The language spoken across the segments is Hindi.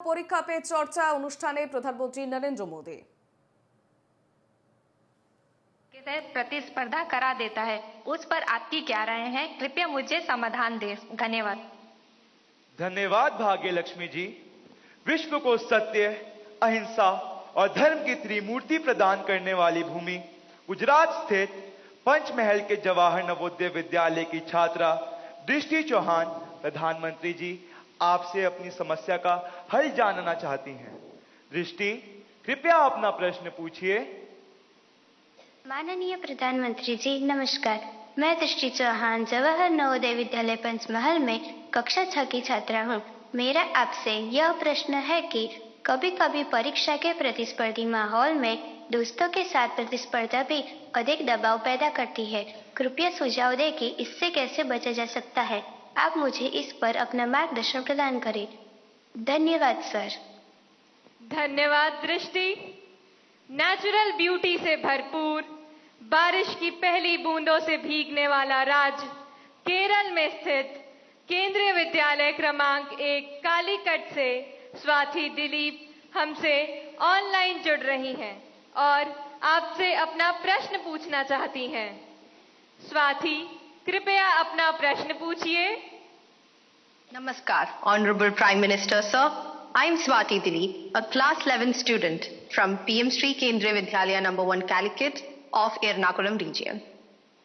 পরীক্ষা পে চর্চা অনুষ্ঠানে প্রধানমন্ত্রী নরেন্দ্র মোदी प्रतिस्पर्धा करा देता है, उस पर आपकी क्या राय है? कृपया मुझे समाधान दें। धन्यवाद। धन्यवाद भाग्य लक्ष्मी जी। विश्व को सत्य, अहिंसा और धर्म की त्रिमूर्ति प्रदान करने वाली भूमि गुजरात स्थित पंचमहल के जवाहर नवोदय विद्यालय की छात्रा दृष्टि चौहान प्रधानमंत्री जी आपसे अपनी समस्या का हल जानना चाहती हैं। दृष्टि, कृपया अपना प्रश्न पूछिए। माननीय प्रधानमंत्री जी नमस्कार। मैं दृष्टि चौहान जवाहर नवोदय विद्यालय पंचमहल में कक्षा 6 की छात्रा हूँ। मेरा आपसे यह प्रश्न है कि कभी कभी परीक्षा के प्रतिस्पर्धी माहौल में दोस्तों के साथ प्रतिस्पर्धा भी अधिक दबाव पैदा करती है। कृपया सुझाव दें कि इससे कैसे बचा जा सकता है। आप मुझे इस पर अपना मार्गदर्शन प्रदान करें। धन्यवाद सर। धन्यवाद दृष्टि। नेचुरल ब्यूटी से भरपूर, बारिश की पहली बूंदों से भीगने वाला राज्य केरल में स्थित केंद्रीय विद्यालय क्रमांक 1 कालीकट से स्वाति दिलीप हमसे ऑनलाइन जुड़ रही हैं और आपसे अपना प्रश्न पूछना चाहती हैं। स्वाति, कृपया अपना प्रश्न पूछिए। Namaskar, Honorable Prime Minister, sir. I am Swati Dilip, a class 11 student from PM Sri Kendriya Vidyalaya number 1 Calicut of Ernakulam region.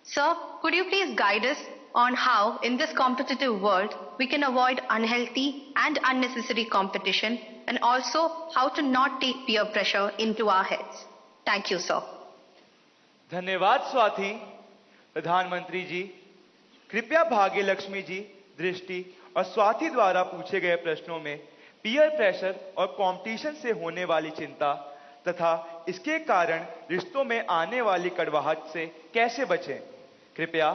Sir, could you please guide us on how in this competitive world we can avoid unhealthy and unnecessary competition and also how to not take peer pressure into our heads? Thank you, sir. धन्यवाद स्वाति। प्रधानमंत्री जी, कृपया भाग्य लक्ष्मी जी, दृष्टि और स्वाति द्वारा पूछे गए प्रश्नों में पीयर प्रेशर और कंपटीशन से होने वाली चिंता तथा इसके कारण रिश्तों में आने वाली कड़वाहट से कैसे बचें, कृपया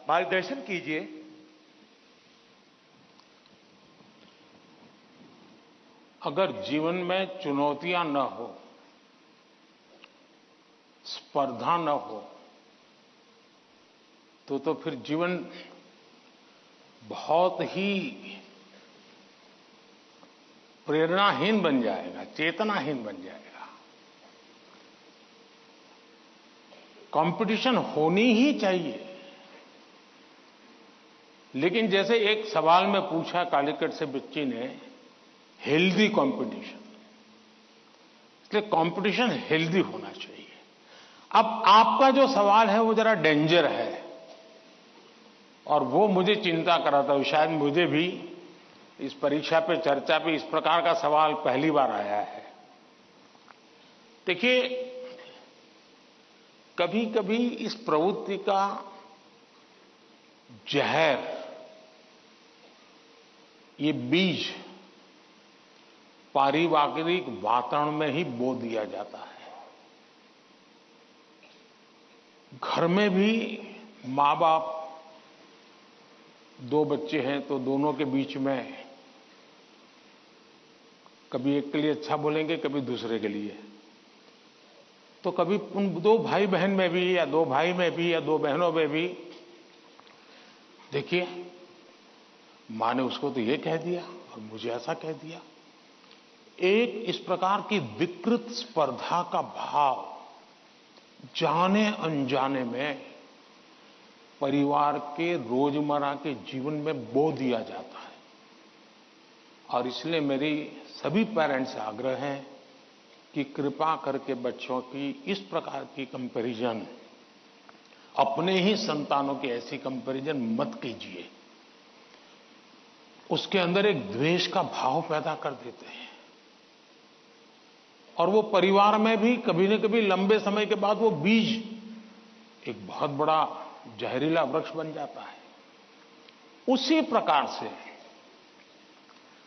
मार्गदर्शन कीजिए। अगर जीवन में चुनौतियां न हो, स्पर्धा न हो, तो फिर जीवन बहुत ही प्रेरणाहीन बन जाएगा, चेतनाहीन बन जाएगा। कंपटीशन होनी ही चाहिए, लेकिन जैसे एक सवाल में पूछा कालीकट से बच्ची ने, हेल्दी कंपटीशन, इसलिए कंपटीशन हेल्दी होना चाहिए। अब आपका जो सवाल है वो जरा डेंजर है और वो मुझे चिंता कराता है। शायद मुझे भी इस परीक्षा पे चर्चा पे इस प्रकार का सवाल पहली बार आया है। देखिए, कभी कभी इस प्रवृत्ति का जहर, ये बीज पारिवारिक वातावरण में ही बो दिया जाता है। घर में भी माँ बाप, दो बच्चे हैं तो दोनों के बीच में कभी एक के लिए अच्छा बोलेंगे, कभी दूसरे के लिए। तो कभी उन दो भाई बहन में भी या दो भाई में भी या दो बहनों में भी, देखिए माँ ने उसको तो ये कह दिया और मुझे ऐसा कह दिया। एक इस प्रकार की विकृत स्पर्धा का भाव जाने अनजाने में परिवार के रोजमर्रा के जीवन में बो दिया जाता है। और इसलिए मेरी सभी पेरेंट्स से आग्रह है कि कृपा करके बच्चों की इस प्रकार की कंपैरिजन, अपने ही संतानों की ऐसी कंपैरिजन मत कीजिए। उसके अंदर एक द्वेष का भाव पैदा कर देते हैं और वो परिवार में भी कभी न कभी लंबे समय के बाद वो बीज एक बहुत बड़ा जहरीला वृक्ष बन जाता है। उसी प्रकार से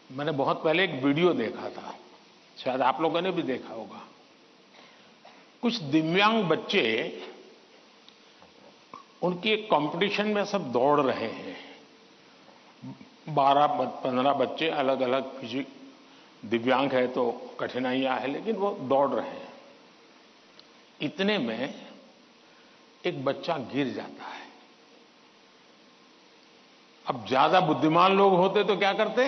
मैंने बहुत पहले एक वीडियो देखा था, शायद आप लोगों ने भी देखा होगा। कुछ दिव्यांग बच्चे, उनकी एक कंपटीशन में सब दौड़ रहे हैं। 12-15 बच्चे अलग अलग दिव्यांग है तो कठिनाइयां है, लेकिन वो दौड़ रहे हैं। इतने में एक बच्चा गिर जाता है। अब ज्यादा बुद्धिमान लोग होते तो क्या करते?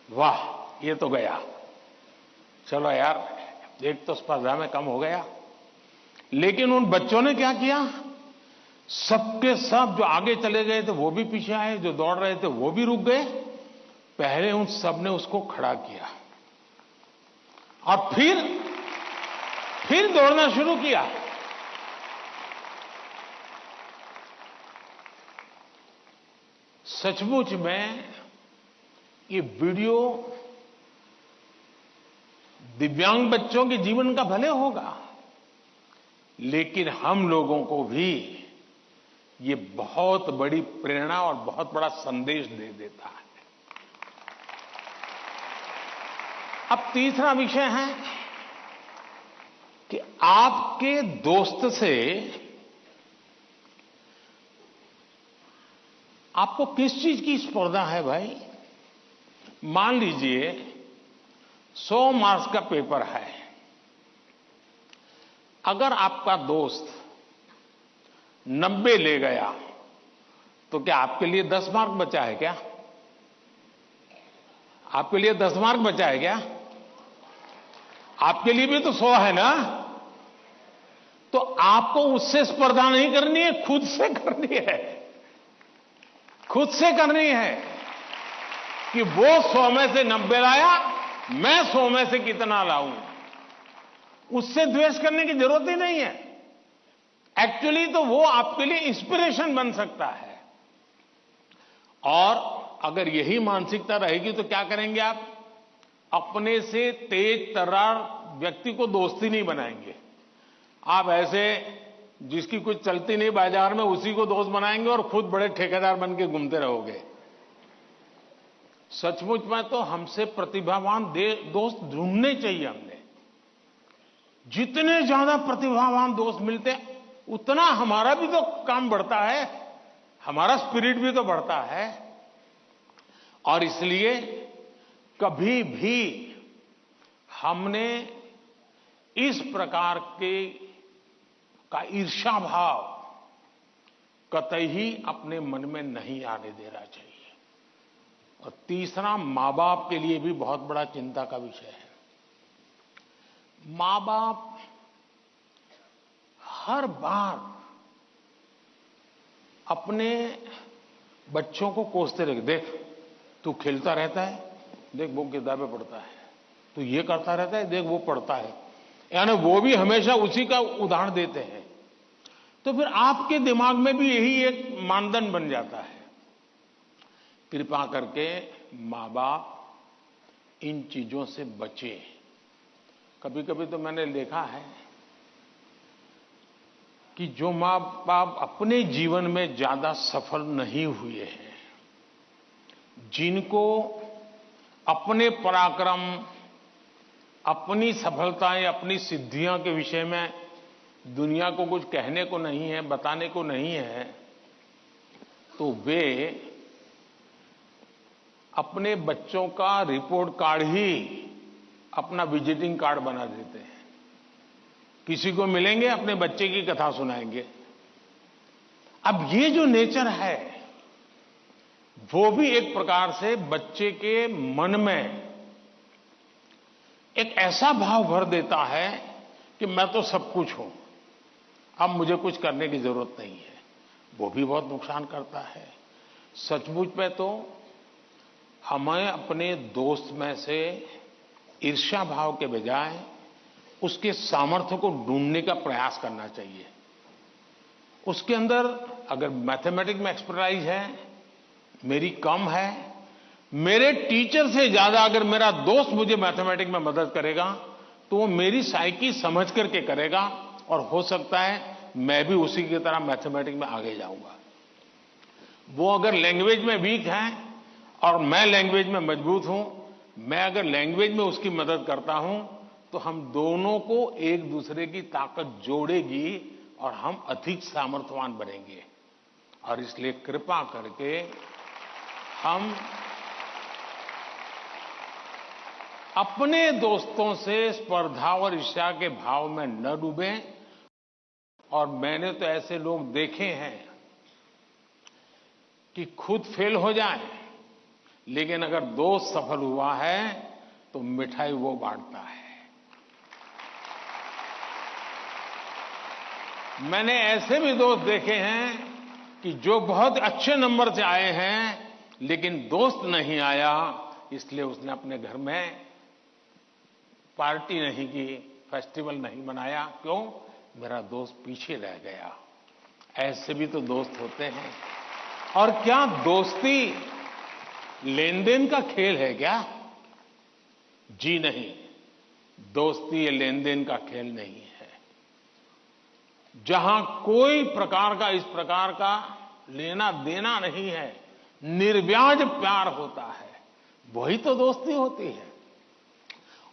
वाह, ये तो गया, चलो यार, एक तो स्पर्धा में कम हो गया। लेकिन उन बच्चों ने क्या किया, सबके सब जो आगे चले गए थे वो भी पीछे आए, जो दौड़ रहे थे वो भी रुक गए। पहले उन सब ने उसको खड़ा किया और फिर दौड़ना शुरू किया। सचमुच में ये वीडियो दिव्यांग बच्चों के जीवन का भले होगा, लेकिन हम लोगों को भी ये बहुत बड़ी प्रेरणा और बहुत बड़ा संदेश दे देता है। अब तीसरा विषय है कि आपके दोस्त से आपको किस चीज की स्पर्धा है भाई। मान लीजिए 100 मार्क्स का पेपर है। अगर आपका दोस्त 90 ले गया तो क्या आपके लिए 10 मार्क बचा है क्या? आपके लिए 10 मार्क बचा है क्या? आपके लिए भी तो 100 है ना। तो आपको उससे स्पर्धा नहीं करनी है, खुद से करनी है। खुद से करनी है कि वो 100 में से 90 लाया, मैं 100 में से कितना लाऊं। उससे द्वेष करने की जरूरत ही नहीं है। एक्चुअली तो वो आपके लिए इंस्पिरेशन बन सकता है। और अगर यही मानसिकता रहेगी तो क्या करेंगे आप? अपने से तेज तर्रार व्यक्ति को दोस्ती नहीं बनाएंगे। आप ऐसे जिसकी कुछ चलती नहीं बाजार में, उसी को दोस्त बनाएंगे और खुद बड़े ठेकेदार बन के घूमते रहोगे। सचमुच में तो हमसे प्रतिभावान दोस्त ढूंढने चाहिए। हमने जितने ज्यादा प्रतिभावान दोस्त मिलते उतना हमारा भी तो काम बढ़ता है, हमारा स्पिरिट भी तो बढ़ता है। और इसलिए कभी भी हमने इस प्रकार का ईर्ष्या भाव कतई ही अपने मन में नहीं आने देना चाहिए। और तीसरा, मां बाप के लिए भी बहुत बड़ा चिंता का विषय है। मां बाप हर बार अपने बच्चों को कोसते रहे, देख तू खेलता रहता है, देख वो किताबें पढ़ता है, तू ये करता रहता है, देख वो पढ़ता है। यानी वो भी हमेशा उसी का उदाहरण देते हैं। तो फिर आपके दिमाग में भी यही एक मानदंड बन जाता है। कृपा करके मां बाप इन चीजों से बचे। कभी कभी तो मैंने देखा है कि जो मां बाप अपने जीवन में ज्यादा सफल नहीं हुए हैं, जिनको अपने पराक्रम, अपनी सफलताएं, अपनी सिद्धियों के विषय में दुनिया को कुछ कहने को नहीं है, बताने को नहीं है, तो वे अपने बच्चों का रिपोर्ट कार्ड ही अपना विजिटिंग कार्ड बना देते हैं। किसी को मिलेंगे, अपने बच्चे की कथा सुनाएंगे। अब ये जो नेचर है वो भी एक प्रकार से बच्चे के मन में एक ऐसा भाव भर देता है कि मैं तो सब कुछ हूं, अब मुझे कुछ करने की जरूरत नहीं है। वो भी बहुत नुकसान करता है। सचमुच में तो हमें अपने दोस्त में से ईर्ष्या भाव के बजाय उसके सामर्थ्य को ढूंढने का प्रयास करना चाहिए। उसके अंदर अगर मैथमेटिक्स में एक्सपर्टाइज है, मेरी कम है, मेरे टीचर से ज्यादा अगर मेरा दोस्त मुझे मैथमेटिक्स में मदद करेगा तो वो मेरी साइकी समझ करके करेगा और हो सकता है मैं भी उसी की तरह मैथमेटिक्स में आगे जाऊंगा। वो अगर लैंग्वेज में वीक है और मैं लैंग्वेज में मजबूत हूं, मैं अगर लैंग्वेज में उसकी मदद करता हूं तो हम दोनों को एक दूसरे की ताकत जोड़ेगी और हम अधिक सामर्थ्यवान बनेंगे। और इसलिए कृपा करके हम अपने दोस्तों से स्पर्धा और ईर्ष्या के भाव में न डूबें। और मैंने तो ऐसे लोग देखे हैं कि खुद फेल हो जाए, लेकिन अगर दोस्त सफल हुआ है तो मिठाई वो बांटता है। मैंने ऐसे भी दोस्त देखे हैं कि जो बहुत अच्छे नंबर से आए हैं लेकिन दोस्त नहीं आया, इसलिए उसने अपने घर में पार्टी नहीं की, फेस्टिवल नहीं मनाया। क्यों? मेरा दोस्त पीछे रह गया। ऐसे भी तो दोस्त होते हैं। और क्या दोस्ती लेन देन का खेल है क्या? जी नहीं, दोस्ती ये लेन देन का खेल नहीं है। जहां कोई प्रकार का इस प्रकार का लेना देना नहीं है, निर्व्याज प्यार होता है, वही तो दोस्ती होती है।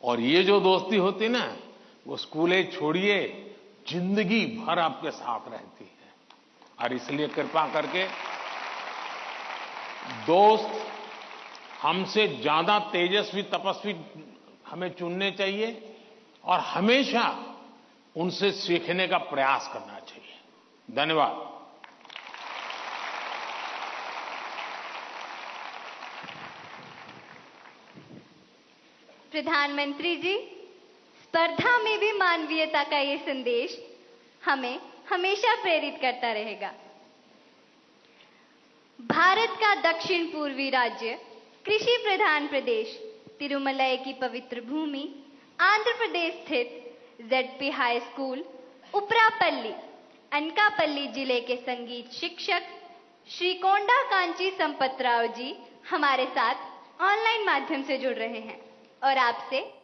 और ये जो दोस्ती होती ना, वो स्कूलें छोड़िए, जिंदगी भर आपके साथ रहती है। और इसलिए कृपा करके दोस्त हमसे ज्यादा तेजस्वी तपस्वी हमें चुनने चाहिए और हमेशा उनसे सीखने का प्रयास करना चाहिए। धन्यवाद। प्रधानमंत्री जी, स्पर्धा में भी मानवीयता का ये संदेश हमें हमेशा प्रेरित करता रहेगा। भारत का दक्षिण पूर्वी राज्य, कृषि प्रधान प्रदेश, तिरुमलाई की पवित्र भूमि, आंध्र प्रदेश स्थित ZP high school Uparapalli, Anakapalli जिले के संगीत शिक्षक श्री कोंडा कांची संपतराव जी हमारे साथ ऑनलाइन माध्यम से जुड़ रहे हैं और आपसे